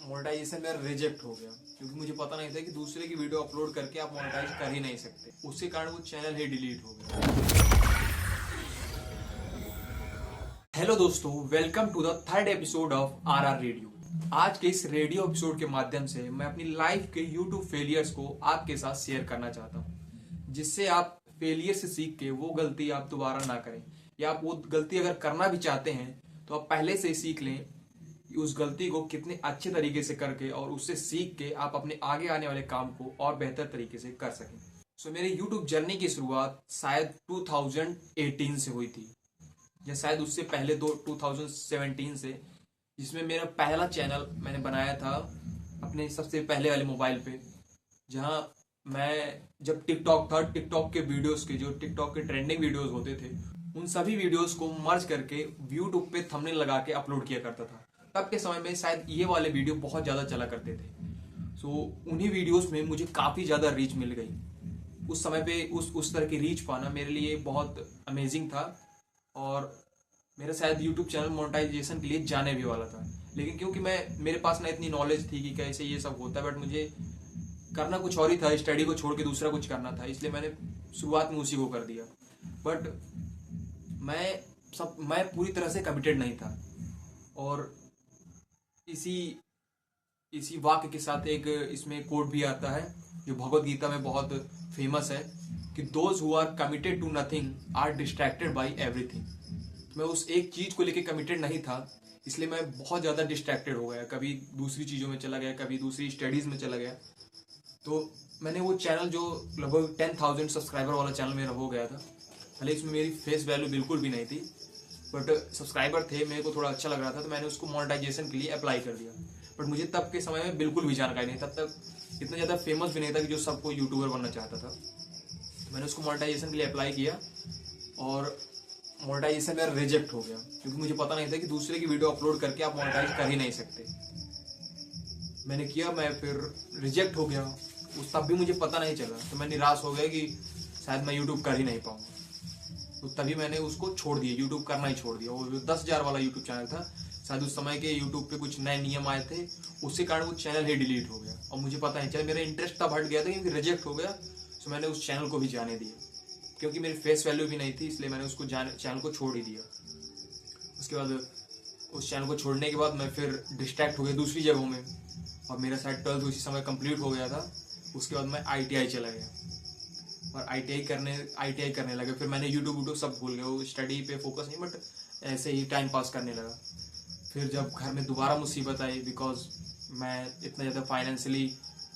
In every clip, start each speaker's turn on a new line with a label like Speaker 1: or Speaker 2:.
Speaker 1: Monetization मेरा reject हो गया क्योंकि मुझे पता नहीं था कि दूसरे की वीडियो अपलोड करके आप मोनेटाइज कर ही नहीं सकते। उसके कारण वो चैनल ही डिलीट हो गया। हेलो दोस्तों, welcome to the third episode of RR radio. आज के इस रेडियो एपिसोड के माध्यम से मैं अपनी लाइफ के यूट्यूब फेलियर्स को आपके साथ शेयर करना चाहता हूँ, जिससे आप फेलियर से सीख के वो गलती आप दोबारा ना करें, या आप वो गलती अगर करना भी चाहते हैं तो आप पहले से ही सीख लें कि उस गलती को कितने अच्छे तरीके से करके और उससे सीख के आप अपने आगे आने वाले काम को और बेहतर तरीके से कर सकें। सो मेरी यूट्यूब जर्नी की शुरुआत शायद 2018 से हुई थी, या शायद उससे पहले 2017 से, जिसमें मेरा पहला चैनल मैंने बनाया था अपने सबसे पहले वाले मोबाइल पे, जहां मैं जब टिकटॉक था, टिकटॉक के वीडियोस के जो टिकटॉक के ट्रेंडिंग वीडियोस होते थे उन सभी वीडियोस को मर्ज करके यूट्यूब पे थंबनेल लगा के अपलोड किया करता था। तब के समय में शायद ये वाले वीडियो बहुत ज़्यादा चला करते थे। सो उन्हीं वीडियोस में मुझे काफ़ी ज़्यादा रीच मिल गई। उस समय पे उस तरह की रीच पाना मेरे लिए बहुत अमेजिंग था, और मेरा शायद यूट्यूब चैनल मोनेटाइजेशन के लिए जाने भी वाला था। लेकिन क्योंकि मेरे पास ना इतनी नॉलेज थी कि कैसे ये सब होता है, बट मुझे करना कुछ और ही था, स्टडी को छोड़ के दूसरा कुछ करना था, इसलिए मैंने शुरुआत में उसी को कर दिया। बट मैं पूरी तरह से कमिटेड नहीं था। और इसी वाक्य के साथ एक इसमें कोट भी आता है जो भगवत गीता में बहुत फेमस है कि those who are committed to nothing are distracted by everything. मैं उस एक चीज को लेके कमिटेड नहीं था, इसलिए मैं बहुत ज्यादा डिस्ट्रैक्टेड हो गया। कभी दूसरी चीजों में चला गया, कभी दूसरी स्टडीज में चला गया। तो मैंने वो चैनल जो लगभग 10,000 सब्सक्राइबर वाला चैनल मेरा हो गया था, भले इसमें मेरी फेस वैल्यू बिल्कुल भी नहीं थी, बट सब्सक्राइबर थे, मेरे को थोड़ा अच्छा लग रहा था, तो मैंने उसको मोनेटाइजेशन के लिए अप्लाई कर दिया। बट मुझे तब के समय में बिल्कुल भी जानकारी नहीं, तब तक इतना ज़्यादा फेमस भी नहीं था कि जो सबको यूट्यूबर बनना चाहता था। तो मैंने उसको मोनेटाइजेशन के लिए अप्लाई किया और मोनेटाइजेशन मेरा रिजेक्ट हो गया क्योंकि मुझे पता नहीं था कि दूसरे की वीडियो अपलोड करके आप मोनेटाइज कर ही नहीं सकते। मैंने किया, मैं फिर रिजेक्ट हो गया। तब भी मुझे पता नहीं चला, तो मैं निराश हो गया कि शायद मैं यूट्यूब कर ही नहीं पाऊंगा। तो तभी मैंने उसको छोड़ दिया, यूट्यूब करना ही छोड़ दिया। वो 10,000 वाला यूट्यूब चैनल था, शायद उस समय के यूट्यूब पे कुछ नए नियम आए थे, उसके कारण वो चैनल ही डिलीट हो गया और मुझे पता नहीं चला। मेरा इंटरेस्ट तब हट गया था क्योंकि रिजेक्ट हो गया, तो मैंने उस चैनल को भी जाने दिया। क्योंकि मेरी फेस वैल्यू भी नहीं थी, इसलिए मैंने उसको चैनल को छोड़ ही दिया। उसके बाद उस चैनल को छोड़ने के बाद मैं फिर डिस्ट्रैक्ट हो गया दूसरी जगहों में, और मेरा शायद 12th उसी समय कंप्लीट हो गया था। उसके बाद मैं ITI चला गया और ITI करने लगे। फिर मैंने यूट्यूब सब भूल गया, वो स्टडी पे फोकस नहीं, बट ऐसे ही टाइम पास करने लगा। फिर जब घर में दोबारा मुसीबत आई, बिकॉज मैं इतना ज़्यादा फाइनेंशियली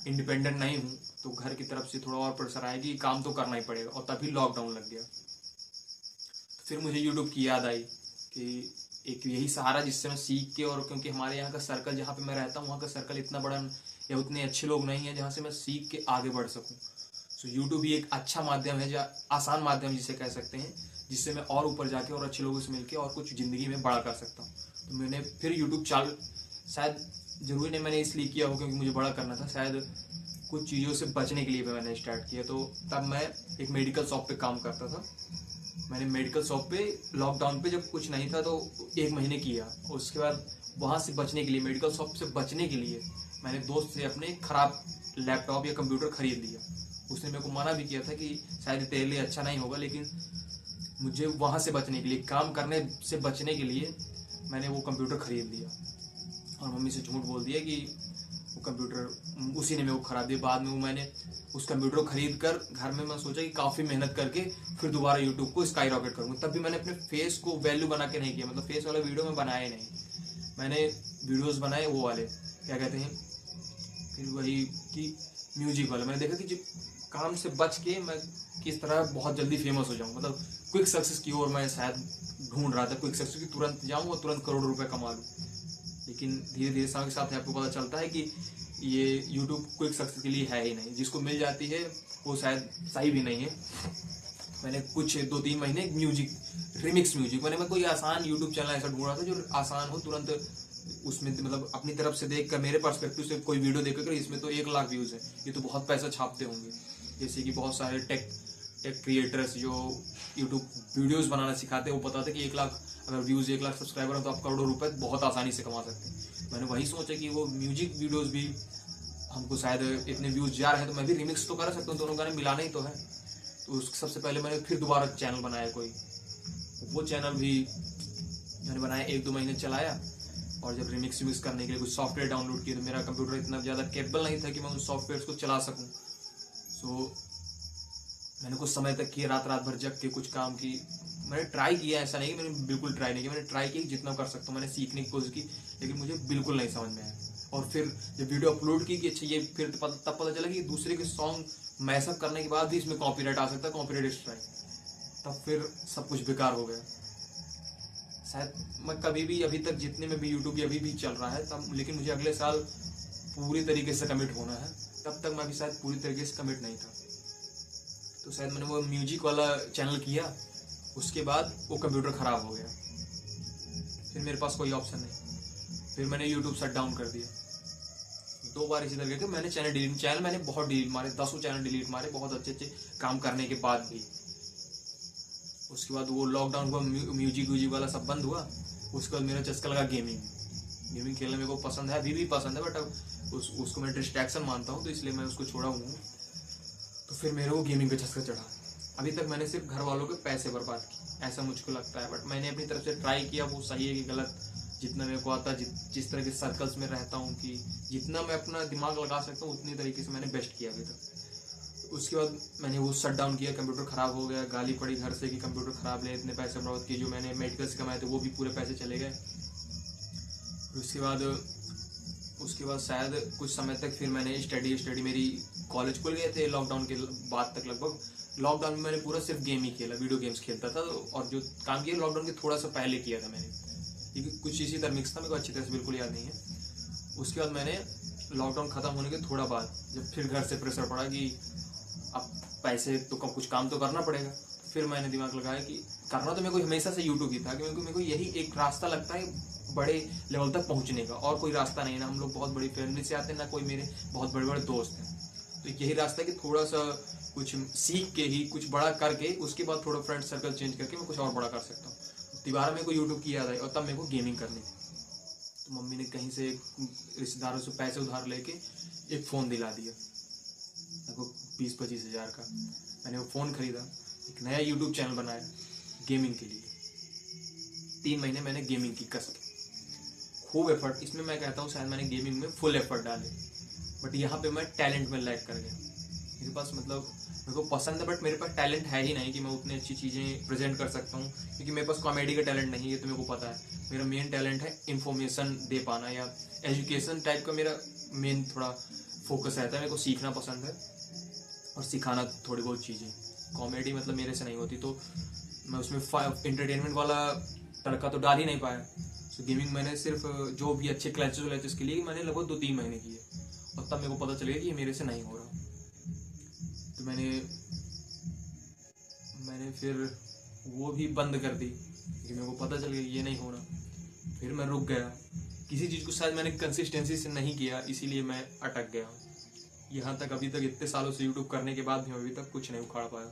Speaker 1: इंडिपेंडेंट नहीं हूँ, तो घर की तरफ से थोड़ा और प्रेशर आया कि काम तो करना ही पड़ेगा, और तभी लॉकडाउन लग गया। फिर मुझे यूट्यूब की याद आई कि एक यही सहारा जिससे मैं सीख के, और क्योंकि हमारे यहाँ का सर्कल जहाँ पे मैं रहता हूँ, वहाँ का सर्कल इतना बड़ा या उतने अच्छे लोग नहीं है जहाँ से मैं सीख के आगे बढ़ सकूँ। सो यूट्यूब भी एक अच्छा माध्यम है, जो आसान माध्यम जिसे कह सकते हैं, जिससे मैं और ऊपर जाके और अच्छे लोगों से मिलके और कुछ ज़िंदगी में बड़ा कर सकता हूँ। तो मैंने फिर यूट्यूब शायद ज़रूरी नहीं मैंने इसलिए किया हो क्योंकि मुझे बड़ा करना था, शायद कुछ चीज़ों से बचने के लिए भी मैंने स्टार्ट किया। तो तब मैं एक मेडिकल शॉप पे काम करता था। मैंने मेडिकल शॉप पे लॉकडाउन पे जब कुछ नहीं था तो 1 महीने किया। उसके बाद वहाँ से बचने के लिए, मेडिकल शॉप से बचने के लिए, मैंने दोस्त से अपने ख़राब लैपटॉप या कंप्यूटर ख़रीद लिया। उसने मेरे को मना भी किया था कि शायद तेरे लिए अच्छा नहीं होगा, लेकिन मुझे वहाँ से बचने के लिए, काम करने से बचने के लिए मैंने वो कंप्यूटर ख़रीद लिया। और मम्मी से झूठ बोल दिया कि वो कंप्यूटर उसी ने मेरे को खराब दिया। बाद में वो मैंने उस कंप्यूटर को खरीद कर घर में मैं सोचा कि काफ़ी मेहनत करके फिर दोबारा यूट्यूब को स्काई रॉकेट करूँगा। तब भी मैंने अपने फेस को वैल्यू बना के नहीं किया, मतलब फेस वाला वीडियो मैं बनाया ही नहीं। मैंने वीडियोस बनाए वो वाले, क्या कहते हैं, फिर वही कि म्यूजिक वाला। मैंने देखा कि जब काम से बच के मैं किस तरह बहुत जल्दी फेमस हो जाऊँ, मतलब क्विक सक्सेस की ओर मैं शायद ढूंढ रहा था, क्विक सक्सेस की, तुरंत जाऊँ और तुरंत करोड़ों रुपए कमा लूँ। लेकिन धीरे धीरे समय के साथ आपको पता चलता है कि ये यूट्यूब क्विक सक्सेस के लिए है ही नहीं। जिसको मिल जाती है वो शायद सही भी नहीं है। मैंने कुछ 2-3 महीने रिमिक्स म्यूजिक मैंने कोई आसान यूट्यूब चैनल ऐसा ढूंढ रहा था जो आसान हो, तुरंत उसमें मतलब अपनी तरफ से देख कर, मेरे पर्सपेक्टिव से कोई वीडियो देख कर इसमें तो 1 लाख व्यूज़ है, ये तो बहुत पैसा छापते होंगे। जैसे कि बहुत सारे टेक क्रिएटर्स जो यूट्यूब वीडियोस बनाना सिखाते हैं, वो बताते हैं कि 1 लाख अगर व्यूज़, 1 लाख सब्सक्राइबर हो तो आप करोड़ों रुपए बहुत आसानी से कमा सकते हैं। मैंने वही सोचा कि वो म्यूजिक वीडियोस भी हमको शायद इतने व्यूज जा रहे हैं तो मैं भी रिमिक्स तो कर सकता हूँ, दोनों गाने मिलाना ही तो है। तो उस सबसे पहले मैंने फिर दोबारा चैनल बनाया कोई, वो चैनल भी मैंने बनाया 1-2 महीने चलाया। और जब रिमिक्स विमिक्स करने के लिए कुछ सॉफ्टवेयर डाउनलोड किए तो मेरा कंप्यूटर इतना ज़्यादा कैपेबल नहीं था कि मैं उन सॉफ्टवेयर को चला सकूँ। सो मैंने कुछ समय तक किया, रात भर जग के कुछ काम की। मैंने ट्राई किया, ऐसा नहीं कि मैंने बिल्कुल ट्राई नहीं किया, मैंने ट्राई की जितना कर सकता हूँ, मैंने सीखने की कोशिश की, लेकिन मुझे बिल्कुल नहीं समझ में आया। और फिर जब वीडियो अपलोड की कि अच्छा ये, फिर तब पता चला कि दूसरे के सॉन्ग मैसअप करने के बाद भी इसमें कॉपीराइट आ सकता है, कॉपीराइट स्ट्राइक। तब फिर सब कुछ बेकार हो गया। शायद मैं कभी भी अभी तक जितने में भी यूट्यूब अभी भी चल रहा है तब, लेकिन मुझे अगले साल पूरी तरीके से कमिट होना है, तब तक मैं भी शायद पूरी तरीके से कमिट नहीं था। तो शायद मैंने वो म्यूजिक वाला चैनल किया, उसके बाद वो कंप्यूटर ख़राब हो गया, फिर मेरे पास कोई ऑप्शन नहीं, फिर मैंने यूट्यूब शट डाउन कर दिया। 2 बार इसी तरीके के मैंने चैनल मैंने बहुत डिलीट मारे, 10 चैनल डिलीट मारे, बहुत अच्छे काम करने के बाद भी। उसके बाद वो लॉकडाउन हुआ, म्यूजिक वाला सब बंद हुआ। उसके बाद मेरा चस्का लगा गेमिंग खेलना मेरे को पसंद है, अभी भी पसंद है, बट अब उसको मैं डिस्ट्रैक्शन मानता हूँ, तो इसलिए मैं उसको छोड़ा हूँ। तो फिर मेरे को गेमिंग पे चस्का चढ़ा। अभी तक मैंने सिर्फ घर वालों के पैसे बर्बाद किए, ऐसा मुझको लगता है, बट मैंने अपनी तरफ से ट्राई किया, वो सही है कि गलत, जितना मेरे को आता, जिस तरह के सर्कल्स में रहता हूँ, कि जितना मैं अपना दिमाग लगा सकता हूँ उतनी तरीके से मैंने बेस्ट किया अभी तक। उसके बाद मैंने वो शट डाउन किया, कंप्यूटर ख़राब हो गया, गाली पड़ी घर से कि कंप्यूटर ख़राब ले, इतने पैसे बर्बाद किए, जो मैंने मेडिकल से कमाए थे वो भी पूरे पैसे चले गए। उसके बाद शायद कुछ समय तक फिर मैंने स्टडी मेरी कॉलेज खुल गए थे लॉकडाउन के बाद तक। लगभग लॉकडाउन में मैंने पूरा सिर्फ गेम ही खेला, वीडियो गेम्स खेलता था, और जो काम किया लॉकडाउन के थोड़ा सा पहले किया था मैंने, क्योंकि कुछ इसी तरह मिक्स था, मेरे को अच्छी तरह से बिल्कुल याद नहीं है। उसके बाद मैंने लॉकडाउन ख़त्म होने के थोड़ा बाद, जब फिर घर से प्रेशर पड़ा कि अब पैसे तो कुछ काम तो करना पड़ेगा, फिर मैंने दिमाग लगाया कि करना तो मेरे को हमेशा से यूट्यूब ही था, कि मेरे को यही एक रास्ता लगता है बड़े लेवल तक पहुंचने का, और कोई रास्ता नहीं है ना। हम लोग बहुत बड़ी फैमिली से आते हैं, ना कोई मेरे बहुत बड़े दोस्त हैं, तो यही रास्ता है कि थोड़ा सा कुछ सीख के ही कुछ बड़ा करके उसके बाद थोड़ा फ्रेंड सर्कल चेंज करके मैं कुछ और बड़ा कर सकता हूँ। दोबारा मेरे को यूट्यूब की याद आई, और तब मेरे को गेमिंग करनी थी। तो मम्मी ने कहीं से रिश्तेदारों से पैसे उधार लेके एक फ़ोन दिला दिया, लगभग 20-25 हज़ार का। मैंने वो फ़ोन खरीदा, एक नया यूट्यूब चैनल बनाया गेमिंग के लिए। 3 महीने मैंने गेमिंग की कस के खूब एफर्ट, इसमें मैं कहता हूँ शायद मैंने गेमिंग में फुल एफर्ट डाले, बट यहाँ पे मैं टैलेंट में लैग कर गया। मेरे पास मतलब मेरे को पसंद है, बट मेरे पास टैलेंट है ही नहीं कि मैं उतनी अच्छी चीज़ें प्रेजेंट कर सकता हूँ, क्योंकि मेरे पास कॉमेडी का टैलेंट नहीं है, तो मेरे को पता है। मेरा मेन टैलेंट है इन्फॉर्मेशन दे पाना, या एजुकेशन टाइप का मेरा मेन थोड़ा फोकस रहता है। मेरे को सीखना पसंद है और सिखाना थोड़ी बहुत चीज़ें। कॉमेडी मतलब मेरे से नहीं होती, तो मैं उसमें एंटरटेनमेंट वाला तड़का तो डाल ही नहीं पाया। तो गेमिंग मैंने सिर्फ जो भी अच्छे क्लैचेस के लिए मैंने लगभग 2-3 महीने किए, और तब मेरे को पता चलेगा कि ये मेरे से नहीं हो रहा। तो मैंने फिर वो भी बंद कर दी, क्योंकि मेरे को पता चल गया ये नहीं हो रहा। फिर मैं रुक गया, किसी चीज़ को शायद मैंने कंसिस्टेंसी से नहीं किया, इसीलिए मैं अटक गया। यहाँ तक अभी तक इतने सालों से यूट्यूब करने के बाद भी अभी तक कुछ नहीं उखाड़ पाया।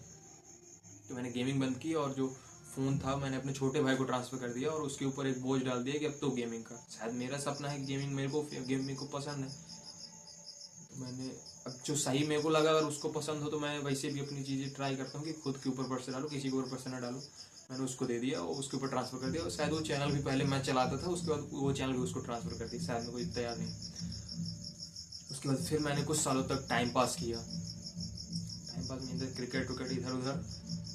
Speaker 1: तो मैंने गेमिंग बंद की, और जो फ़ोन था मैंने अपने छोटे भाई को ट्रांसफ़र कर दिया, और उसके ऊपर एक बोझ डाल दिया कि अब तो गेमिंग का। शायद मेरा सपना है गेमिंग, गेमिंग को पसंद है, तो मैंने अब जो सही मेरे को लगा, अगर उसको पसंद हो तो मैं वैसे भी अपनी चीज़ें ट्राई करता हूँ कि खुद के ऊपर पैसे डालो, किसी के ऊपर पैसे ना डालो। मैंने उसको दे दिया और उसके ऊपर ट्रांसफ़र कर दिया, और शायद वो चैनल भी पहले मैं चलाता था, उसके बाद वो चैनल भी उसको ट्रांसफ़र कर दिया, शायद मेरे को इतना याद नहीं। उसके बाद फिर मैंने कुछ सालों तक टाइम पास किया। टाइम पास में इधर क्रिकेट इधर उधर,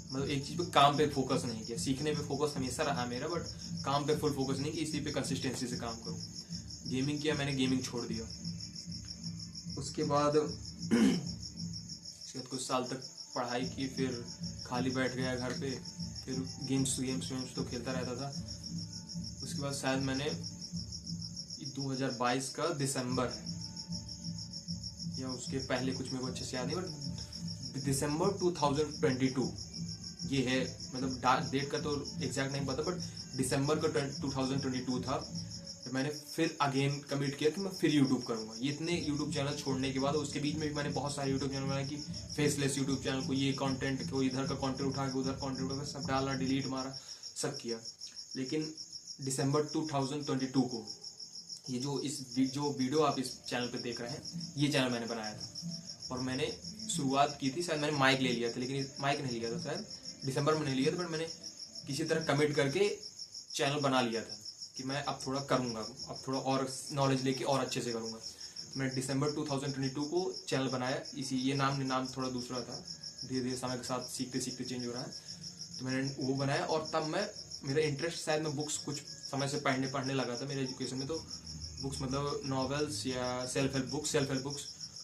Speaker 1: मतलब एक चीज़ पे काम पे फोकस नहीं किया। सीखने पे फोकस हमेशा रहा मेरा, बट काम पे फुल फोकस नहीं कि इसी पे कंसिस्टेंसी से काम करूँ। गेमिंग किया, मैंने गेमिंग छोड़ दिया। उसके बाद कुछ साल तक पढ़ाई की, फिर खाली बैठ गया घर पे, फिर गेम्स तो खेलता रहता था। उसके बाद शायद मैंने 2022 का दिसंबर है, या उसके पहले कुछ मेरे को अच्छे से याद नहीं, बट दिसंबर 2022 ये है, मतलब डेट का तो एग्जैक्ट नहीं पता, बट दिसंबर का 2022 था जब मैंने फिर अगेन कमिट किया कि मैं फिर यूट्यूब करूँगा। ये इतने यूट्यूब चैनल छोड़ने के बाद, उसके बीच में भी मैंने बहुत सारे यूट्यूब चैनल बनाए, कि फेसलेस यूट्यूब चैनल को, ये कंटेंट को इधर का कंटेंट उठा के उधर कंटेंट उठा के सब डाला, डिलीट मारा, सब किया। लेकिन दिसंबर 2022 को ये जो वीडियो आप इस चैनल पे देख रहे हैं, ये चैनल मैंने बनाया था। और मैंने शुरुआत की थी, शायद मैंने माइक ले लिया था, लेकिन माइक नहीं लिया था, शायद दिसंबर में नहीं लिया था, बट मैंने किसी तरह कमिट करके चैनल बना लिया था कि मैं अब थोड़ा करूँगा, अब थोड़ा और नॉलेज लेके और अच्छे से करूँगा। तो मैंने दिसंबर 2022 को चैनल बनाया। ये नाम थोड़ा दूसरा था, धीरे धीरे समय के साथ सीखते सीखते चेंज हो रहा है। तो मैंने वो बनाया, और तब मेरा इंटरेस्ट, शायद मैं बुक्स कुछ समय से पढ़ने लगा था मेरे एजुकेशन में। तो बुक्स मतलब नॉवेल्स या सेल्फ हेल्प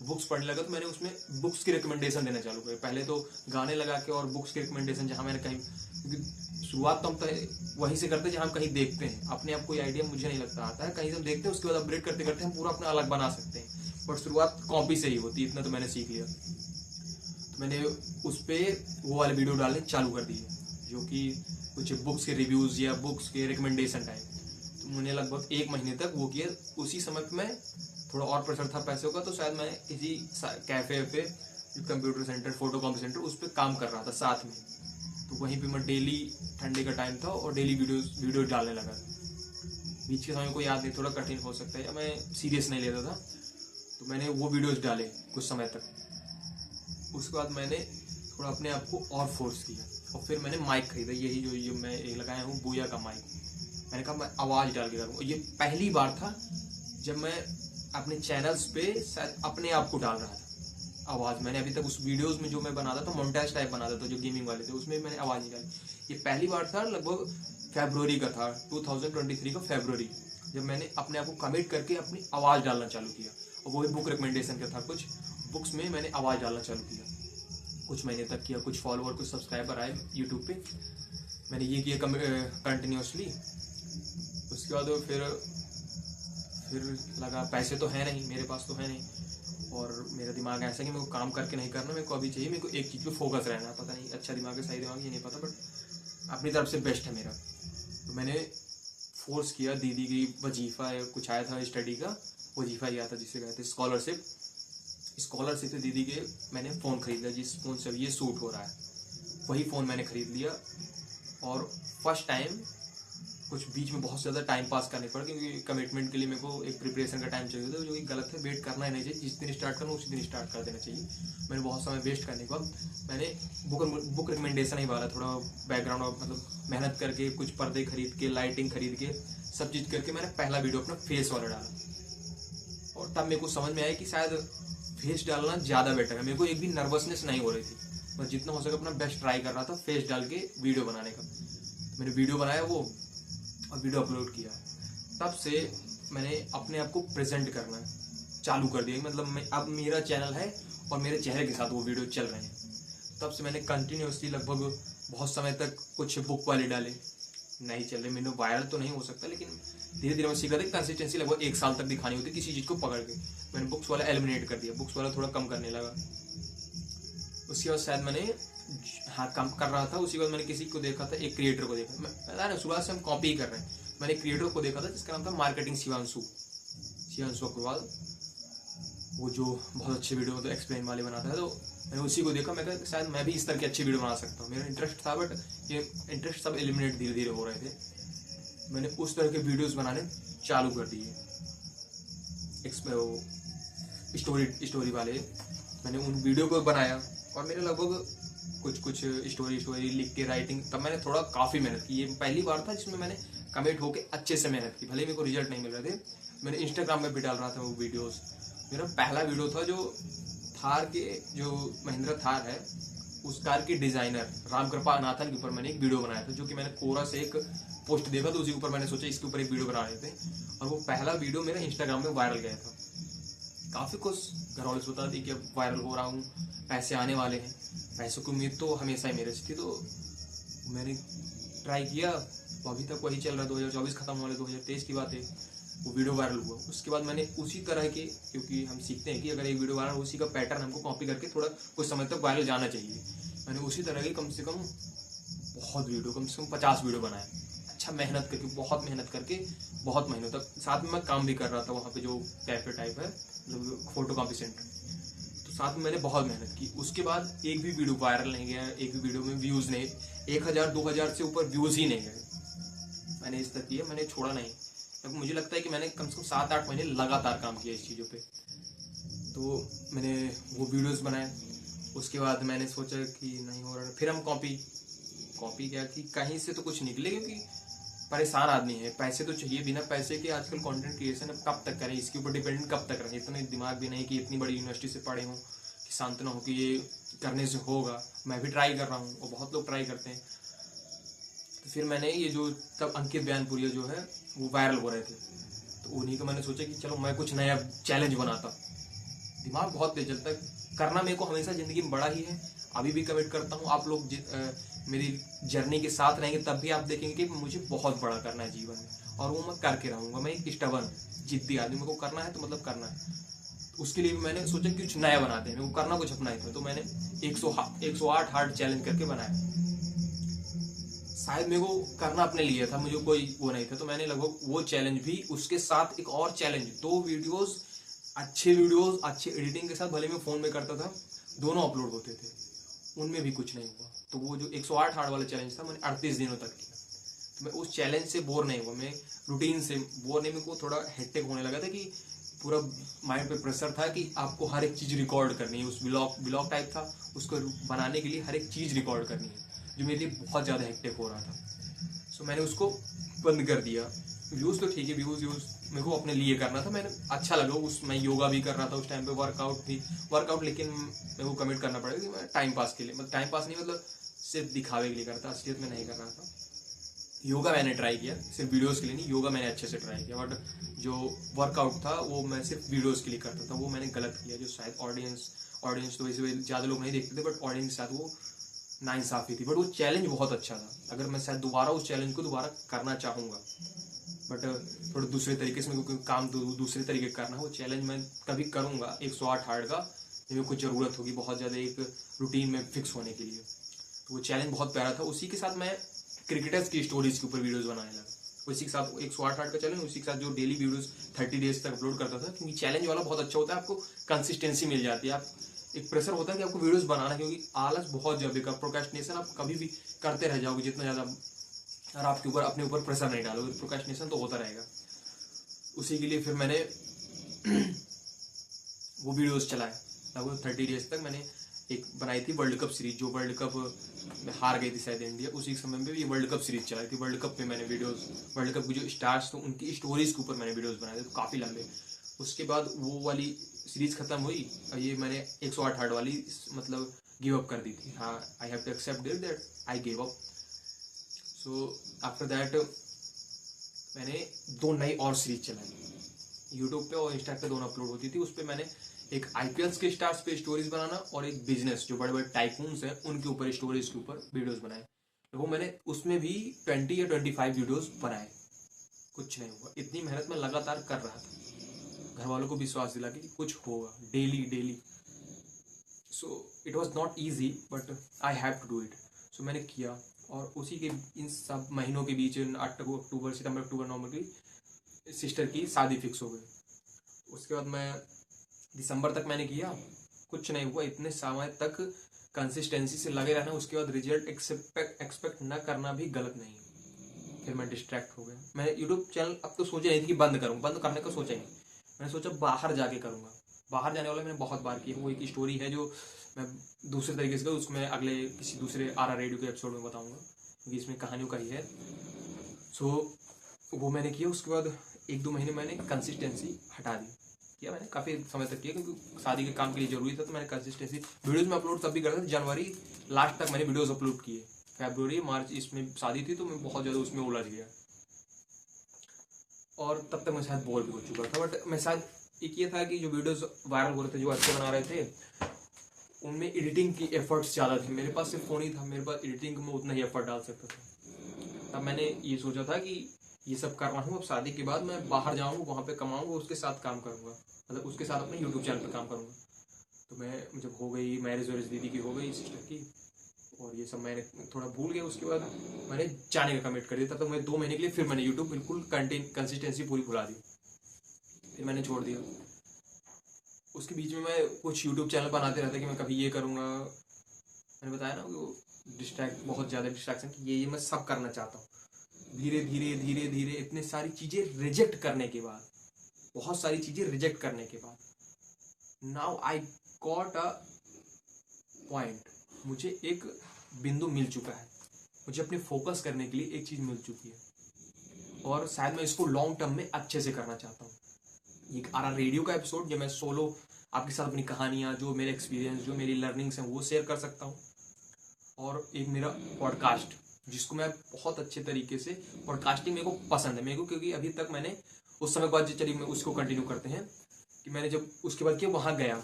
Speaker 1: बुक्स पढ़ने लगा। तो मैंने उसमें बुक्स की रिकमेंडेशन देना चालू किया। पहले तो गाने लगा के और बुक्स की रिकमेंडेशन, जहाँ मैंने कहीं, क्योंकि शुरुआत तो हम वहीं से करते हैं जहाँ हम कहीं देखते हैं। अपने आप कोई आइडिया मुझे नहीं लगता आता है, कहीं से हम देखते हैं, उसके बाद अपग्रेड करते करते हम पूरा अपना अलग बना सकते हैं। बट शुरुआत कॉपी से ही होती है, इतना तो मैंने सीख लिया। तो मैंने उस पर वो वाले वीडियो डालने चालू कर दिए, जो कि कुछ बुक्स के रिव्यूज़ या बुक्स के रिकमेंडेशन टाइप। तो मैंने लगभग 1 महीने तक वो किया। उसी समय में थोड़ा और प्रेशर था पैसों का, तो शायद मैं किसी कैफे पे, computer centre, photo copy centre, उस पर काम कर रहा था साथ में। तो वहीं पे मैं डेली, ठंडे का टाइम था, और डेली वीडियो डालने लगा। बीच के समय को याद नहीं, थोड़ा कठिन हो सकता है, या मैं सीरियस नहीं लेता था। तो मैंने वो वीडियोस डाले कुछ समय तक। उसके बाद मैंने थोड़ा अपने आप को और फोर्स किया, और फिर मैंने माइक खरीदा, यही जो मैं लगाया हूँ, बोया का माइक। मैंने कहा मैं आवाज़ डाल के करूँगा। ये पहली बार था जब मैं अपने चैनल्स पे शायद अपने आप को डाल रहा था आवाज़। मैंने अभी तक उस वीडियोस में जो मैं बनाता था, मोन्टाज टाइप बनाता था, जो गेमिंग वाले थे, उसमें मैंने आवाज़ नहीं डाली। ये पहली बार था, लगभग फरवरी का था, 2023 का फरवरी, जब मैंने अपने आप को कमिट करके अपनी आवाज़ डालना चालू किया। और वो भी बुक रिकमेंडेशन का था, कुछ बुक्स में मैंने आवाज़ डालना चालू किया। कुछ महीने तक किया, कुछ फॉलोअर, कुछ सब्सक्राइबर आए यूट्यूब पे। मैंने ये किया कंटिन्यूसली। उसके बाद फिर लगा पैसे तो है नहीं मेरे पास, तो है नहीं, और मेरा दिमाग ऐसा कि मेरे को काम करके नहीं करना, मेरे को अभी चाहिए, मेरे को एक चीज़ पे फोकस रहना है। पता नहीं अच्छा दिमाग है, सही दिमाग है, ये नहीं पता, बट अपनी तरफ से बेस्ट है मेरा। तो मैंने फोर्स किया। दीदी की वजीफ़ा या कुछ आया था स्टडी का, वजीफ़ा ही आता जिसे कहते हैं स्कॉलरशिप से दीदी के मैंने फ़ोन खरीद लिया, जिस फ़ोन से ये सूट हो रहा है, वही फ़ोन मैंने ख़रीद लिया। और फर्स्ट टाइम कुछ बीच में बहुत ज़्यादा टाइम पास करने पड़ा, क्योंकि कमिटमेंट के लिए मेरे को एक प्रिपरेशन का टाइम चाहिए था, जो कि गलत है। वेट करना ही नहीं चाहिए, जिस दिन स्टार्ट करना उसी दिन स्टार्ट कर देना चाहिए। मैंने बहुत समय वेस्ट करने के बाद मैंने बुक रिकमेंडेशन ही वाला, थोड़ा बैकग्राउंड मतलब मेहनत करके, कुछ पर्दे खरीद के, लाइटिंग खरीद के, सब चीज़ करके मैंने पहला वीडियो अपना फेस वाला डाला। और तब मेरे को समझ में आया कि शायद फेस डालना ज़्यादा बेटर है। मेरे को एक भी नर्वसनेस नहीं हो रही थी, बस जितना हो सके अपना बेस्ट ट्राई कर रहा था फेस डाल के वीडियो बनाने का। मैंने वीडियो बनाया वो, और वीडियो अपलोड किया। तब से मैंने अपने आप को प्रेजेंट करना चालू कर दिया, मतलब अब मेरा चैनल है और मेरे चेहरे के साथ वो वीडियो चल रहे हैं। तब से मैंने कंटिन्यूसली लगभग बहुत समय तक कुछ बुक वाले डाले, नहीं चल रहे, मैंने वायरल तो नहीं हो सकता, लेकिन धीरे धीरे मैं सीखा था। कंसिस्टेंसी लगभग 1 साल तक दिखानी होती किसी चीज़ को पकड़ के। मैंने बुक्स वाला एलिमिनेट कर दिया, बुक्स वाला थोड़ा कम करने लगा। उसके बाद शायद मैंने कम कर रहा था। उसी बाद मैंने किसी को देखा था, एक क्रिएटर को देखा, मैं पता नहीं शुरुआत से हम कॉपी ही कर रहे हैं। मैंने क्रिएटर को देखा था जिसका नाम था मार्केटिंग शिवांशु अग्रवाल, वो जो बहुत अच्छे वीडियो मतलब एक्सप्लेन वाले बनाता है। तो मैंने उसी को देखा, मैं कहा शायद मैं भी इस तरह की अच्छी वीडियो बना सकता हूँ। मेरा इंटरेस्ट था, बट ये इंटरेस्ट सब एलिमिनेट धीरे धीरे हो रहे थे। मैंने उस तरह के वीडियोज़ बनाने चालू कर दिए, स्टोरी वाले। मैंने उन वीडियो को बनाया, और मेरे लगभग कुछ स्टोरी लिख के, राइटिंग, तब मैंने थोड़ा काफ़ी मेहनत की। ये पहली बार था जिसमें मैंने कमिट होके अच्छे से मेहनत की, भले मेरे को रिजल्ट नहीं मिल रहे थे। मैंने इंस्टाग्राम में भी डाल रहा था वो वीडियोस। मेरा पहला वीडियो था जो थार के, जो महिंद्रा थार है, उस कार की डिज़ाइनर रामकृपा अनाथन के ऊपर मैंने एक वीडियो बनाया था, जो कि मैंने कोरा से एक पोस्ट देखा, तो उसी के ऊपर मैंने सोचा इसके ऊपर एक वीडियो बना रहे थे। और वो पहला वीडियो मेरा इंस्टाग्राम में वायरल गया था। काफ़ी कुछ घर वाले सोचता थी कि अब वायरल हो रहा हूँ, पैसे आने वाले हैं। पैसों की उम्मीद तो हमेशा ही मेरे से थी, तो मैंने ट्राई किया। तो अभी तक वही चल रहा है, 2024 खत्म होने, 2023 की बात है, वो वीडियो वायरल हुआ। उसके बाद मैंने उसी तरह के, क्योंकि हम सीखते हैं कि अगर एक वीडियो वायरल, उसी का पैटर्न हमको कॉपी करके थोड़ा कुछ समय तक वायरल जाना चाहिए। मैंने उसी तरह के कम से कम 50 वीडियो बनाए, अच्छा मेहनत करके, बहुत मेहनत करके, बहुत महीनों तक। साथ में मैं काम भी कर रहा था वहाँ पे, जो कैफे टाइप है, मतलब फोटो कॉपी सेंटर, तो साथ में मैंने बहुत मेहनत की। उसके बाद एक भी वीडियो वायरल नहीं गया, एक भी वीडियो में व्यूज़ नहीं, 1000-2000 से ऊपर व्यूज़ ही नहीं गए। मैंने इस तक किया, मैंने छोड़ा नहीं। मुझे लगता है कि मैंने कम से कम 7-8 महीने लगातार काम किया इस चीज़ों पे। तो मैंने वो वीडियोस बनाए, उसके बाद मैंने सोचा कि नहीं हो रहा, फिर हम कॉपी क्या कि कहीं से तो कुछ निकले, क्योंकि परेशान आदमी है, पैसे तो चाहिए, बिना पैसे के आजकल कंटेंट क्रिएशन अब कब तक करें, इसके ऊपर डिपेंडेंट कब तक रहें। इतने दिमाग भी नहीं कि इतनी बड़ी यूनिवर्सिटी से पढ़े हों कि शांत ना हो कि ये करने से होगा। मैं भी ट्राई कर रहा हूँ और बहुत लोग ट्राई करते हैं। तो फिर मैंने ये जो तब अंकित बयानपुरिया जो है वो वायरल हो रहे थे, तो उन्हीं को मैंने सोचा कि चलो मैं कुछ नया चैलेंज बनाता। दिमाग बहुत तेज चलता है, करना मेरे को हमेशा ज़िंदगी में बड़ा ही है, अभी भी कमिट करता हूँ। आप लोग मेरी जर्नी के साथ रहेंगे तब भी आप देखेंगे कि मुझे बहुत बड़ा करना है जीवन में, और वो मैं करके रहूँगा। मैं एक स्टबर्न जिद्दी आदमी, मेरे को करना है तो मतलब करना है। उसके लिए भी मैंने सोचा कि कुछ नया बनाते हैं, मेरे को करना कुछ अपना ही था। तो मैंने 108 हार्ड चैलेंज करके बनाया। शायद मेरे को करना अपने लिए था, मुझे कोई वो नहीं था। तो मैंने लगभग वो चैलेंज भी, उसके साथ एक और चैलेंज, 2 वीडियोस, अच्छे एडिटिंग के साथ, भले मैं फ़ोन में करता था, दोनों अपलोड होते थे, उनमें भी कुछ नहीं हुआ। तो वो जो 108 हार्ड वाला चैलेंज था, मैंने 38 दिनों तक किया। तो मैं उस चैलेंज से बोर नहीं हुआ, मैं रूटीन से बोर नहीं, मेरे को थोड़ा हेक्टिक होने लगा था कि पूरा माइंड पे प्रेशर था कि आपको हर एक चीज़ रिकॉर्ड करनी है। उस ब्लॉग टाइप था, उसको बनाने के लिए हर एक चीज़ रिकॉर्ड करनी है, जो मेरे लिए बहुत ज़्यादा हेक्टिक हो रहा था। सो मैंने उसको बंद कर दिया। व्यूज़ तो ठीक है, व्यूज़ मेरे को अपने लिए करना था, मैंने अच्छा लगा मैं योगा भी कर रहा था उस टाइम पे, वर्कआउट, लेकिन मेरे को कमिट करना पड़ेगा कि मैं टाइम पास के लिए, मतलब टाइम पास नहीं, मतलब सिर्फ दिखावे के लिए करता, असलियत में नहीं कर रहा था। योगा मैंने ट्राई किया, सिर्फ वीडियोस के लिए नहीं, योगा मैंने अच्छे से ट्राई किया, बट जो वर्कआउट था वो मैं सिर्फ वीडियोस के लिए करता था, वो मैंने गलत किया। जो शायद ऑडियंस तो वैसे ज़्यादा लोग नहीं देखते थे, बट ऑडियंस के साथ वो नाइंसाफ़ी थी। बट वो चैलेंज बहुत अच्छा था, अगर मैं शायद दोबारा उस चैलेंज को दोबारा करना चाहूँगा, बट थोड़ा दूसरे तरीके से, मेरे को काम दूसरे तरीके करना है। वो चैलेंज मैं कभी करूँगा 108 हार्ड का, जब मेरे को ज़रूरत होगी बहुत ज़्यादा एक रूटीन में फिक्स होने के लिए। तो वो चैलेंज बहुत प्यारा था। उसी के साथ मैं क्रिकेटर्स की स्टोरीज के ऊपर वीडियोस बनाने लगा, उसी के साथ 108 हार्ड का चैलेंज, उसी के साथ जो डेली वीडियोस 30 डेज तक अपलोड करता था। क्योंकि चैलेंज वाला बहुत अच्छा होता है, आपको कंसिस्टेंसी मिल जाती है, आप एक प्रेशर होता है कि आपको वीडियोस बनाना है, क्योंकि आलस बहुत ज़्यादा, प्रोक्रेस्टिनेशन आप कभी भी करते रह जाओगे जितना ज़्यादा, और आपके ऊपर अपने ऊपर प्रेशर नहीं डालोगे, प्रोक्रेस्टिनेशन तो होता रहेगा। उसी के लिए फिर मैंने वो वीडियोस चलाए लगभग 30 डेज तक। मैंने एक बनाई थी वर्ल्ड कप सीरीज, जो वर्ल्ड कप में हार गई थी शायद इंडिया, उसी समय में भी ये वर्ल्ड कप सीरीज चलाई थी। वर्ल्ड कप में मैंने वीडियोस, वर्ल्ड कप के जो स्टार्स थे उनकी स्टोरीज के ऊपर मैंने वीडियोस बनाए थे, तो काफ़ी लंबे। उसके बाद वो वाली सीरीज खत्म हुई और ये मैंने 108 हार्ड वाली मतलब गिव अप कर दी थी। हाँ, I have to accept that I give up. So after that मैंने 2 नई और सीरीज चलाई यूट्यूब पे, और इंस्टा पे दोनों अपलोड होती थी। उस पर मैंने एक आईपीएल्स के स्टार्स पे स्टोरीज बनाना, और एक बिजनेस जो बड़े बड़े टाइकून्स हैं उनके ऊपर स्टोरीज के ऊपर वीडियोस बनाए। तो वो मैंने उसमें भी 20 या 25 वीडियोस बनाए। कुछ नहीं हुआ, इतनी मेहनत मैं लगातार कर रहा था, घर वालों को विश्वास दिला कि कुछ होगा, daily. So it was not easy, but I have to do it. So मैंने किया, और उसी के इन सब महीनों के बीच अक्टूबर, सितंबर, अक्टूबर, नवंबर की सिस्टर की शादी फिक्स हो गई। उसके बाद मैं दिसंबर तक मैंने किया, कुछ नहीं हुआ। इतने समय तक कंसिस्टेंसी से लगे रहना, उसके बाद रिजल्ट एक्सपेक्ट न करना भी गलत नहीं। फिर मैं डिस्ट्रैक्ट हो गया। मैंने यूट्यूब चैनल अब तो सोचा नहीं थी कि बंद करूँगा, बंद करने का सोचा ही नहीं। मैंने सोचा बाहर जाके करूँगा। बाहर जाने वाला मैंने बहुत बार किया। वो एक स्टोरी है जो मैं दूसरे तरीके से उसमें अगले किसी दूसरे आर रेडियो के एपिसोड में बताऊँगा, क्योंकि इसमें कहानियों का ही है। सो वो मैंने किया। उसके बाद 1-2 महीने मैंने कंसिस्टेंसी हटा दी, किया मैंने काफ़ी समय तक किया, क्योंकि शादी के काम के लिए जरूरी था। तो मैंने कंसिस्टेंसी वीडियोस में अपलोड तब भी करता था, जनवरी लास्ट तक मैंने वीडियोस अपलोड किए। फरवरी मार्च इसमें शादी थी, तो मैं बहुत ज़्यादा उसमें उलझ गया, और तब तक मैं शायद बोर भी हो चुका था। बट मैं शायद एक ये था कि जो वीडियोस वायरल हो रहे थे, जो अच्छे बना रहे थे, उनमें एडिटिंग की एफर्ट्स ज़्यादा थी। मेरे पास सिर्फ फ़ोन ही था, मेरे पास एडिटिंग में उतना ही एफर्ट डाल सकता था। तब मैंने ये सोचा था कि ये सब कर रहा हूँ, अब शादी के बाद मैं बाहर जाऊँगा, वहाँ पे कमाऊँगा, उसके साथ काम करूँगा, मतलब उसके साथ अपने यूट्यूब चैनल पे काम करूँगा। तो मैं जब हो गई मैरिज वैरिज, दीदी की हो गई, सिस्टर की, और ये सब मैंने थोड़ा भूल गया। उसके बाद मैंने जाने का कमिट कर दिया। तब तक मैं 2 महीने के लिए फिर मैंने यूट्यूब बिल्कुल कंसिस्टेंसी पूरी भुला दी, फिर मैंने छोड़ दिया। उसके बीच में मैं कुछ यूट्यूब चैनल बनाते रहता कि मैं कभी ये करूँगा। मैंने बताया ना वो बहुत ज़्यादा डिस्ट्रैक्शन कि ये मैं सब करना चाहता हूँ। धीरे धीरे धीरे धीरे इतने सारी चीजें रिजेक्ट करने के बाद, बहुत सारी चीजें रिजेक्ट करने के बाद, now I got a point, मुझे एक बिंदु मिल चुका है, मुझे अपने फोकस करने के लिए एक चीज मिल चुकी है और शायद मैं इसको लॉन्ग टर्म में अच्छे से करना चाहता हूँ। एक आ रहा रेडियो का एपिसोड जब मैं सोलो आपके साथ अपनी कहानियाँ, जो मेरे एक्सपीरियंस, जो मेरी लर्निंग्स हैं वो शेयर कर सकता हूँ, और एक मेरा पॉडकास्ट जिसको मैं बहुत अच्छे तरीके से, पॉडकास्टिंग मेरे को पसंद है मेरे को, क्योंकि अभी तक मैंने उस समय के बाद, चलिए मैं उसको कंटिन्यू करते हैं, कि मैंने जब उसके बाद किया वहाँ गया,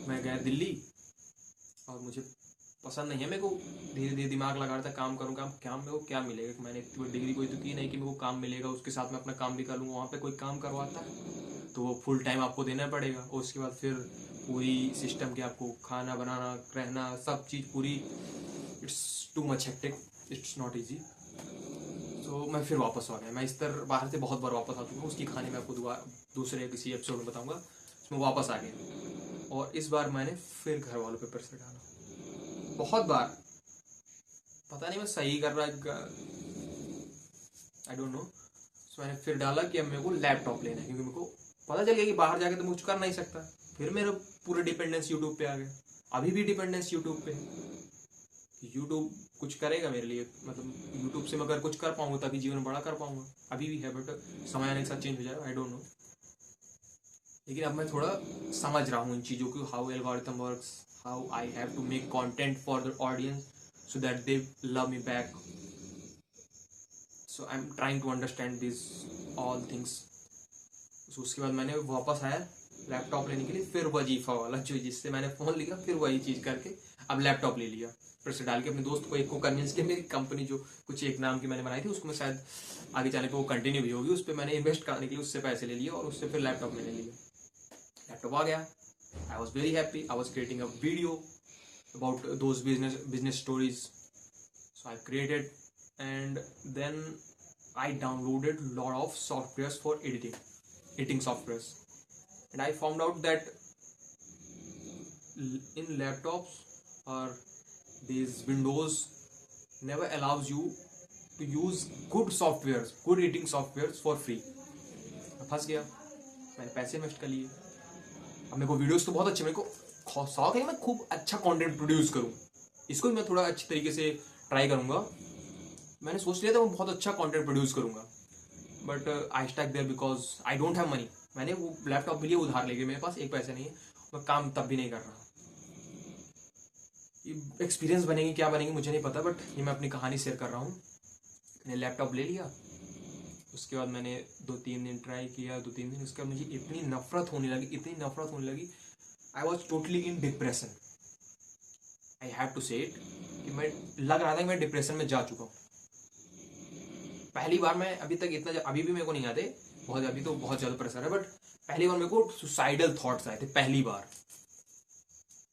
Speaker 1: मैं गया दिल्ली और मुझे पसंद नहीं है, मेरे को धीरे धीरे दिमाग लगा रहा था काम करूँगा, काम मेरे को क्या मिलेगा, मैंने इतनी बड़ी डिग्री कोई तो की नहीं कि मेरे को काम मिलेगा, उसके साथ मैं अपना काम भी कर लूँगा, वहाँ पे कोई काम करवाता है तो वो फुल टाइम आपको देना पड़ेगा, और उसके बाद फिर पूरी सिस्टम के आपको खाना बनाना, रहना, सब चीज़ पूरी, it's too much hectic, it's not easy. तो मैं फिर वापस आ गया, मैं इस तरह बाहर से बहुत बार वापस आ चुका हूँ, उसकी कहानी मैं आपको दूसरे किसी एपिसोड में बताऊँगा, उसमें वापस आ गया, और इस बार मैंने फिर घर वालों पे प्रेशर डाला, बहुत बार, पता नहीं मैं सही कर रहा, आई डोंट नो। सो मैंने फिर डाला कि अब मेरे को लैपटॉप लेना है, क्योंकि मेरे को पता चल गया कि बाहर जाके तो मैं कुछ कर नहीं सकता। फिर मेरा पूरा डिपेंडेंस यूट्यूब पे आ गया, अभी भी डिपेंडेंस यूट्यूब पे, यूट्यूब कुछ करेगा मेरे लिए, मतलब यूट्यूब से मैं अगर कुछ कर पाऊंगा तभी जीवन बड़ा कर पाऊंगा, अभी भी है, बट समय आने के साथ चेंज हो जाएगा, आई डोंट नो। लेकिन अब मैं थोड़ा समझ रहा हूँ इन चीज़ों को, how algorithm works, how I have to make content for the audience so that they love me back. So I'm trying to understand these all things. So उसके बाद मैंने वापस आया लैपटॉप लेने के लिए, फिर वजीफा वाला जो जिससे मैंने फ़ोन लिया, फिर वही चीज़ करके अब लैपटॉप ले लिया, फिर से डाल के अपने दोस्त को एक को कन्विंस किया, मेरी कंपनी जो कुछ एक नाम की मैंने बनाई थी उसको मैं शायद आगे जाने पर वो कंटिन्यू भी होगी, उस पर मैंने इन्वेस्ट करने के लिए उससे पैसे ले लिए और उससे फिर लैपटॉप मैंने लिया, लैपटॉप आ गया। I was very happy. I was creating a video about those business stories. So I created, and then I downloaded a lot of softwares for editing softwares, and I found out that in laptops or these Windows never allows you to use good editing softwares for free. मैं फंस गया, मैंने पैसे invest कर लिए। अब मेरे को वीडियोस तो बहुत अच्छे, मेरे को शौक है मैं खूब अच्छा कंटेंट प्रोड्यूस करूं, इसको भी मैं थोड़ा अच्छी तरीके से ट्राई करूंगा। मैंने सोच लिया था मैं बहुत अच्छा कंटेंट प्रोड्यूस करूंगा, but I stuck there because I don't have money. मैंने वो लैपटॉप के लिए उधार ले गए, मेरे पास एक पैसे नहीं है, मैं काम तब भी नहीं कर रहा। एक्सपीरियंस बनेगी क्या बनेगी मुझे नहीं पता, बट ये मैं अपनी कहानी शेयर कर रहा हूँ। मैंने लैपटॉप ले लिया, उसके बाद मैंने 2-3 दिन ट्राई किया, 2-3 दिन, उसके बाद मुझे इतनी नफरत होने लगी, I was totally in depression, I have to say it, कि मैं लग रहा था कि मैं डिप्रेशन में जा चुका हूँ। पहली बार मैं अभी तक इतना, अभी भी मेरे को नहीं आते बहुत, अभी तो बहुत ज़्यादा प्रेशर है, बट पहली बार मेरे को सुसाइडल थॉट्स आए थे, पहली बार,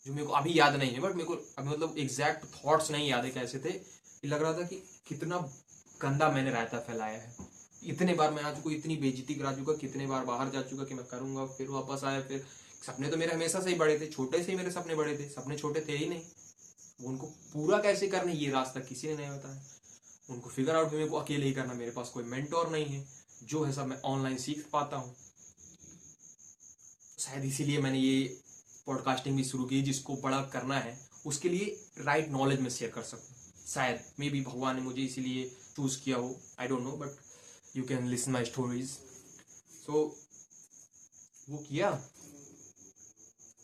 Speaker 1: जो मेरे को अभी याद नहीं है, बट मेरे को अभी मतलब एग्जैक्ट थॉट्स नहीं याद है कैसे थे। लग रहा था कि कितना गंदा मैंने रायता फैलाया है, इतने बार मैं आ चुका, इतनी बेइज्जती करा चुका, कितने बार बाहर जा चुका कि मैं करूंगा, फिर वापस आया। फिर सपने तो मेरे हमेशा से ही बड़े थे, छोटे से ही मेरे सपने बड़े थे, सपने छोटे थे ही नहीं, उनको पूरा कैसे करना ये रास्ता किसी ने नहीं बताया, उनको फिगर आउट भी मेरे को अकेले ही करना, मेरे पास कोई मेंटोर नहीं है, जो है सब मैं ऑनलाइन सीख पाता हूँ। शायद इसीलिए मैंने ये पॉडकास्टिंग भी शुरू की, जिसको बड़ा करना है उसके लिए राइट नॉलेज में शेयर कर सकूँ। शायद मे बी भगवान ने मुझे इसीलिए चूज किया हो, I don't know, but you can listen my stories. So वो किया,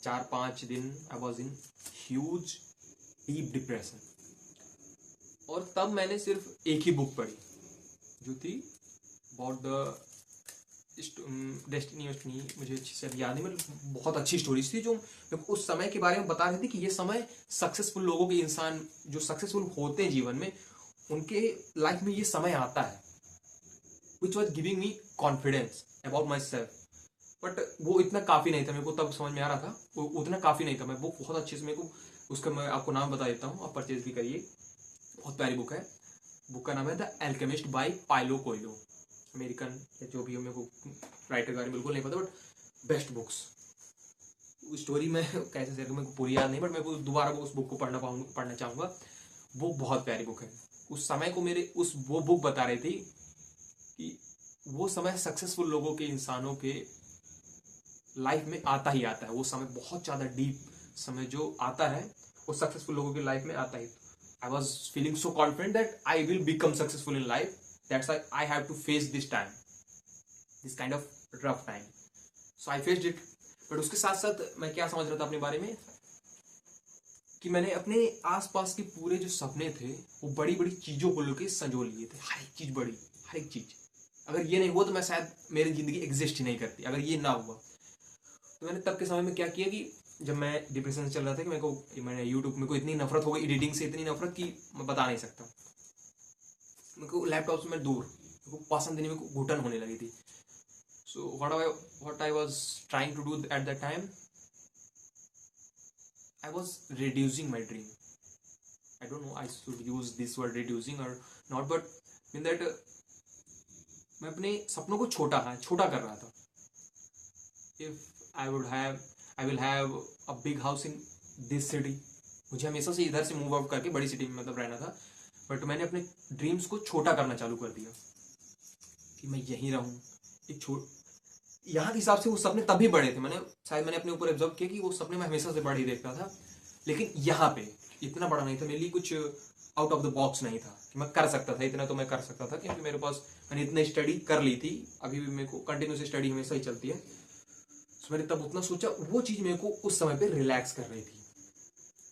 Speaker 1: 4-5 दिन I was in huge deep depression, और तब मैंने सिर्फ एक ही बुक पढ़ी, जो थी अबाउट द डेस्टिनी, मुझे अच्छी से याद नहीं, मतलब बहुत अच्छी स्टोरीज थी जो उस समय के बारे में बता रहे थे कि ये समय सक्सेसफुल लोगों के, इंसान जो सक्सेसफुल होते हैं जीवन में, उनके लाइफ में ये समय आता है, which was giving me confidence about my self. But वो इतना काफ़ी नहीं था, मेरे को तब समझ में आ रहा था वो उतना काफ़ी नहीं था। मैं बुक बहुत अच्छे से, मेरे को उसका मैं आपको नाम बता देता हूँ, आप परचेज भी करिए, बहुत प्यारी बुक है। बुक का नाम है the Alchemist by Paulo Coelho, American या जो भी हो, मेरे को राइटर के बारे में बिल्कुल नहीं पता, बट बेस्ट बुक्स। स्टोरी में कैसे शेयर, मेरे को पूरी याद नहीं, बट मैं दोबारा उस बुक को पढ़ना चाहूँगा। वो बहुत प्यारी बुक है। उस समय को मेरे वो बुक बता रही थी कि वो समय सक्सेसफुल लोगों के, इंसानों के लाइफ में आता ही आता है। वो समय बहुत ज़्यादा डीप समय जो आता है वो सक्सेसफुल लोगों की लाइफ में आता ही। I was feeling so confident that I will become successful in life, that's why I have to face this time, this kind of rough time. So I faced it. But उसके साथ साथ मैं क्या समझ रहा था अपने बारे में कि मैंने अपने आसपास के पूरे जो सपने थे वो बड़ी बड़ी चीज़ों को लेकर संजो लिए थे। हर एक चीज़ बड़ी, हर एक चीज़। अगर ये नहीं हुआ तो मैं शायद मेरी ज़िंदगी एग्जिस्ट ही नहीं करती, अगर ये ना हुआ। तो मैंने तब के समय में क्या किया कि जब मैं डिप्रेशन से चल रहा था कि मैंने यूट्यूब में को इतनी नफरत हो गई, एडिटिंग से इतनी नफरत कि मैं बता नहीं सकता। मेरे को लैपटॉप से मैं दूर, मेरे को पसंद नहीं, मेरे को घुटन होने लगी थी। So what I was trying to do at that time, I was reducing my dream. I don't know I should use this word reducing or not, but in that मैं अपने सपनों को छोटा कर रहा था। If I will have a big house in this city. मुझे हमेशा से इधर से मूव आउट करके बड़ी सिटी में मतलब रहना था, बट मैंने अपने ड्रीम्स को छोटा करना चालू कर दिया कि मैं यहीं रहूँ। एक यहाँ के हिसाब से वो सपने तभी बड़े थे, मैंने अपने ऊपर ऑब्जर्व किया कि वो सपने मैं हमेशा से बड़े ही देखता था, लेकिन यहाँ पे इतना बड़ा नहीं था मेरे लिए, कुछ आउट ऑफ द बॉक्स नहीं था कि मैं कर सकता था इतना। तो मैं कर सकता था क्योंकि मेरे पास, मैंने इतनी स्टडी कर ली थी, अभी भी मेरे को कंटिन्यूस स्टडी हमेशा ही चलती है। तो मैंने तब उतना सोचा, वो चीज़ मेरे को उस समय पे रिलैक्स कर रही थी।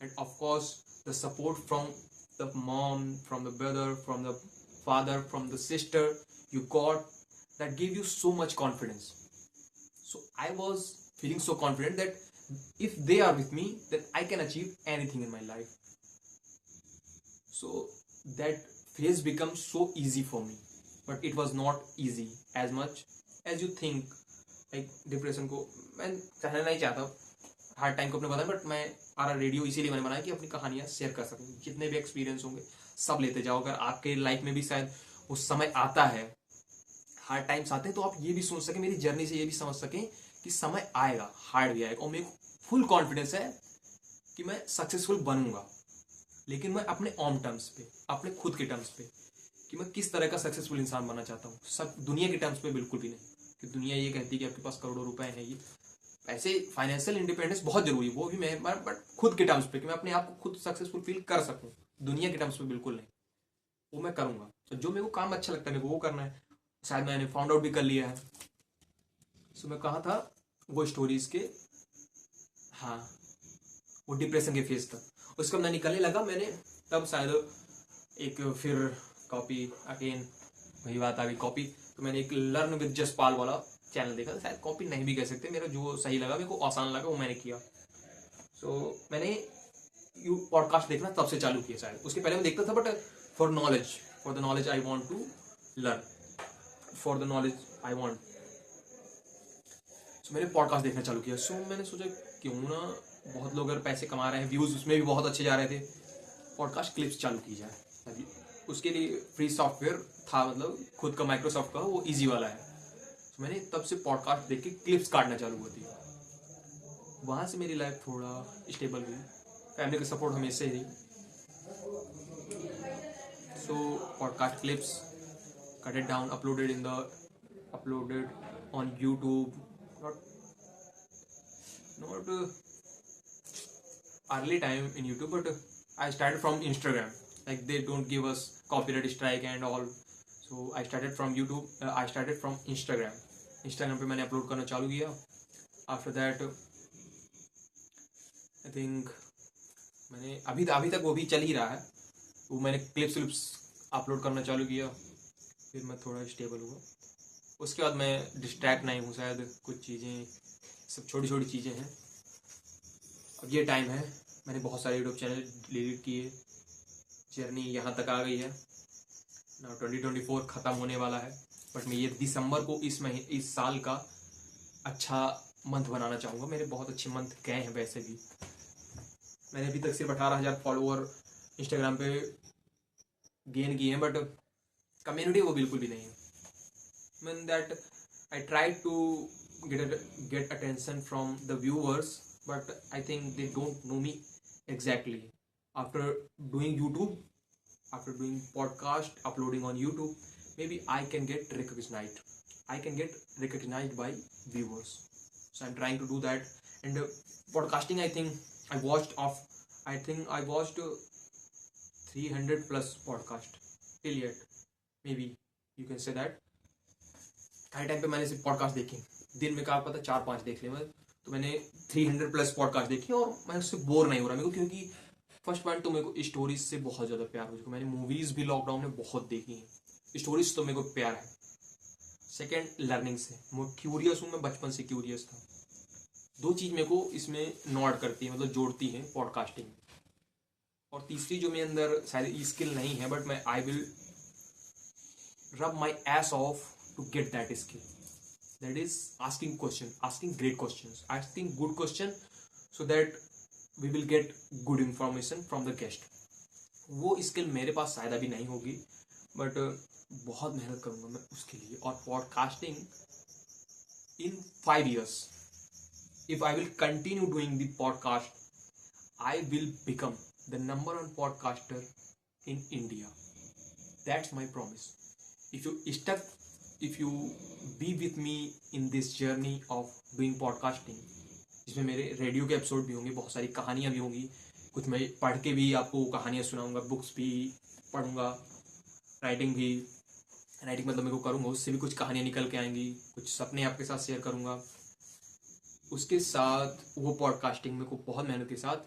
Speaker 1: And of course the support from the mom, from the brother, from the father, from the sister you got, that give you so much confidence. So I was feeling so confident that if they are with me, then I can achieve anything in my life. So that phase becomes so easy for me, but it was not easy as much as you think. Like depression को मैं कहना नहीं चाहता, hard time को अपने बताया, but मैं radio इसीलिए मैंने बनाया कि अपनी कहानियाँ शेयर कर सकूँ। जितने भी एक्सपीरियंस होंगे सब लेते जाओ। अगर आपके लाइफ में भी शायद उस समय आता है, हार्ड टाइम्स आते हैं, तो आप ये भी सोच सकें, मेरी जर्नी से ये भी समझ सकें कि समय आएगा, हार्ड भी आएगा, और मेरे को फुल कॉन्फिडेंस है कि मैं सक्सेसफुल बनूंगा, लेकिन मैं अपने ओन टर्म्स पे, अपने खुद के टर्म्स पे, कि मैं किस तरह का सक्सेसफुल इंसान बनना चाहता हूँ। सब दुनिया के टर्म्स पे बिल्कुल भी नहीं, कि दुनिया ये कहती है कि आपके पास करोड़ों रुपए हैं, ये ऐसे फाइनेंशियल इंडिपेंडेंस बहुत जरूरी है, वो भी मैं, बट खुद के टर्म्स पे, कि मैं अपने आप को खुद सक्सेसफुल फील कर सकूँ। दुनिया के टर्म्स पे बिल्कुल नहीं, वो मैं करूंगा। तो जो मेरे को काम अच्छा लगता है मेरे को वो करना है। शायद मैंने फाउंड आउट भी कर लिया है। सो मैं कहाँ था वो स्टोरीज के, हाँ, वो डिप्रेशन के फेज तक। उसका मैं निकलने लगा, मैंने तब शायद एक फिर कॉपी, अगेन वही बात आ गई कॉपी। तो मैंने एक लर्न विद जसपाल वाला चैनल देखा, शायद कॉपी नहीं भी कह सकते, मेरा जो सही लगा, मेरे को आसान लगा, वो मैंने किया। सो मैंने पॉडकास्ट देखना तब से चालू किया। शायद उसके पहले मैं देखता था, but for the knowledge I want to learn, for the knowledge I want. So मैंने पॉडकास्ट देखना चालू किया। सो मैंने सोचा क्यों ना, बहुत लोग अगर पैसे कमा रहे हैं, व्यूज़ उसमें भी बहुत अच्छे जा रहे थे, पॉडकास्ट क्लिप्स चालू की जाए। उसके लिए फ्री सॉफ्टवेयर था, मतलब खुद का माइक्रोसॉफ्ट का, वो इजी वाला है। तो मैंने तब से पॉडकास्ट देख के क्लिप्स काटना चालू कर दिया। वहाँ से मेरी लाइफ थोड़ा स्टेबल हुई, फैमिली का सपोर्ट हमेशा ही रही। So podcast clips cut it down, uploaded on YouTube, not early time in YouTube, but I started from Instagram. Like they don't give us copyright strike and all, so I started from YouTube. I started from Instagram पे मैंने upload करना चालू किया। After that I think मैंने अभी तक वो भी चल ही रहा है, वो मैंने क्लिप्स अपलोड करना चालू किया, फिर मैं थोड़ा स्टेबल हुआ। उसके बाद मैं डिस्ट्रैक्ट नहीं हूँ, शायद कुछ चीज़ें, सब छोटी छोटी चीज़ें हैं। अब ये टाइम है, मैंने बहुत सारे यूट्यूब चैनल डिलीट किए, जर्नी यहाँ तक आ गई है ना। 2024 ख़त्म होने वाला है, बट मैं ये दिसंबर को इस साल का अच्छा मंथ बनाना चाहूँगा। मेरे बहुत अच्छे मंथ गए हैं वैसे भी। मैंने अभी तक सिर्फ 18,000 फॉलोअर इंस्टाग्राम पे गेन किए हैं, बट कम्युनिटी वो बिल्कुल भी नहीं है। Mean that I try to get attention from the viewers, but I think they don't know me exactly. After doing YouTube, after doing podcast, uploading on YouTube, maybe I can get recognized. I can get recognized by viewers. So I'm trying to do that. And podcasting, I think I watched 300 plus podcast till yet. Maybe you can say that. Her time पे मैंने सिर्फ podcast देखे, दिन में क्या पता 4-5 देख ले मैं, तो मैंने 300 प्लस पॉडकास्ट देखे और मैं उससे बोर नहीं हो रहा मेरे को, क्योंकि फर्स्ट पॉइंट तो मेरे को स्टोरीज से बहुत ज़्यादा प्यार हो चुका। मैंने मूवीज़ भी लॉकडाउन में बहुत देखी हैं, स्टोरीज तो मेरे को प्यार है। सेकेंड, लर्निंग से मैं क्यूरियस हूँ, मैं बचपन से क्यूरियस था। 2 चीज़ मेरे को इसमें नॉट करती है, मतलब जोड़ती है पॉडकास्टिंग। और तीसरी जो मेरे अंदर शायद ई स्किल नहीं है, बट मैं आई विल रब माई S of to get that skill, that is asking great questions, asking good question, so that we will get good information from the guest. वो स्किल मेरे पास शायद अभी नहीं होगी, बट बहुत मेहनत करूंगा मैं उसके लिए। और podcasting in 5 years, if I will continue doing the podcast, I will become the number 1 podcaster in India. That's my promise. If you be with me in this journey of doing podcasting, जिसमें मेरे radio के episode भी होंगे, बहुत सारी कहानियाँ भी होंगी, कुछ मैं पढ़ के भी आपको कहानियाँ सुनाऊंगा, बुक्स भी पढ़ूंगा, राइटिंग मतलब मेरे को करूँगा, उससे भी कुछ कहानियाँ निकल के आएंगी, कुछ सपने आपके साथ शेयर करूँगा। उसके साथ वो पॉडकास्टिंग मेरे को बहुत मेहनत के साथ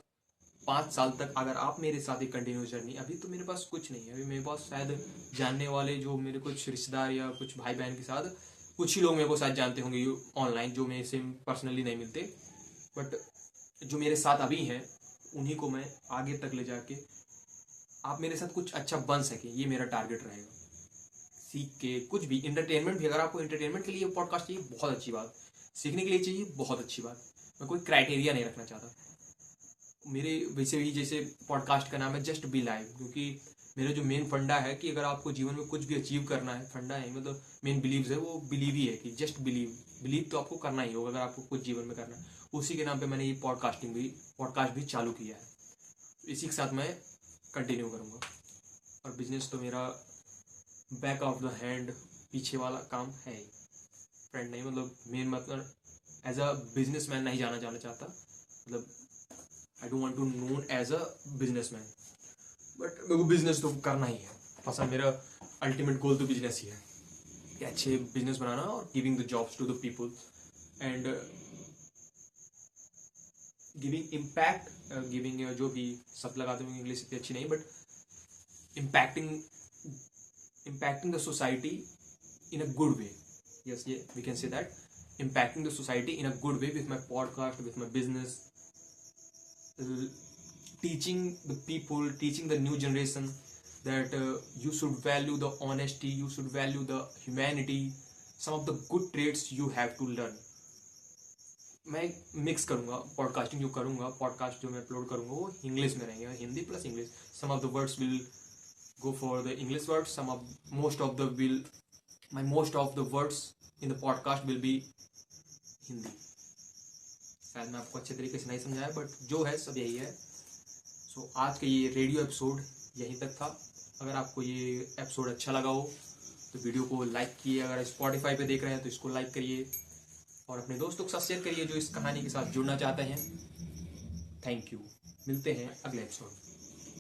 Speaker 1: 5 साल तक, अगर आप मेरे साथ एक कंटिन्यूस जर्नी, अभी तो मेरे पास कुछ नहीं है, अभी मेरे पास शायद जानने वाले जो मेरे कुछ रिश्तेदार या कुछ भाई बहन के साथ कुछ ही लोग मेरे को शायद जानते होंगे ऑनलाइन, जो मेरे से पर्सनली नहीं मिलते, बट जो मेरे साथ अभी हैं उन्हीं को मैं आगे तक ले जाके आप मेरे साथ कुछ अच्छा बन सके, ये मेरा टारगेट रहेगा। सीख के कुछ भी, इंटरटेनमेंट भी, अगर आपको इंटरटेनमेंट के लिए पॉडकास्ट चाहिए बहुत अच्छी बात, सीखने के लिए चाहिए बहुत अच्छी बात, मैं कोई क्राइटेरिया नहीं रखना चाहता। मेरे वैसे भी जैसे पॉडकास्ट का नाम है जस्ट बी लाइव, क्योंकि मेरा जो मेन फंडा है कि अगर आपको जीवन में कुछ भी अचीव करना है, फंडा है मतलब मेन बिलीव्स है, वो बिलीव ही है कि जस्ट बिलीव तो आपको करना ही होगा अगर आपको कुछ जीवन में करना है। उसी के नाम पे मैंने ये पॉडकास्ट भी चालू किया है, इसी के साथ मैं कंटिन्यू करूँगा। और बिजनेस तो मेरा बैक ऑफ द हैंड, पीछे वाला काम है ही, फ्रेंड नहीं, मतलब मेन मतलब एज अ बिजनेस मैन नहीं जाना चाहता, मतलब I don't want to known as a businessman, but मेरे को बिजनेस तो करना ही है पसंद। मेरा अल्टीमेट गोल तो बिजनेस ही है कि अच्छे बिजनेस बनाना और giving the jobs to the people and giving impact, giving जो भी सब लगाते हैं, इंग्लिश इतनी अच्छी नहीं, but impacting the society in a good way. Yes, yeah, we can say that. Impacting the society in a good way with my podcast, with my business, teaching the people, teaching the new generation that you should value the honesty, you should value the humanity, some of the good traits you have to learn. मैं mix करूँगा podcasting जो करूँगा, podcast जो मैं upload करूँगा वो English में रहेंगे, Hindi plus English. Some of the words will go for the English words, most of the words in the podcast will be Hindi. शायद मैं आपको अच्छे तरीके से नहीं समझाया, बट जो है सब यही है। सो आज का ये रेडियो एपिसोड यहीं तक था। अगर आपको ये एपिसोड अच्छा लगा हो तो वीडियो को लाइक कीजिए, अगर स्पॉटिफाई पे देख रहे हैं तो इसको लाइक करिए और अपने दोस्तों के साथ शेयर करिए जो इस कहानी के साथ जुड़ना चाहते हैं। थैंक यू, मिलते हैं अगले एपिसोड।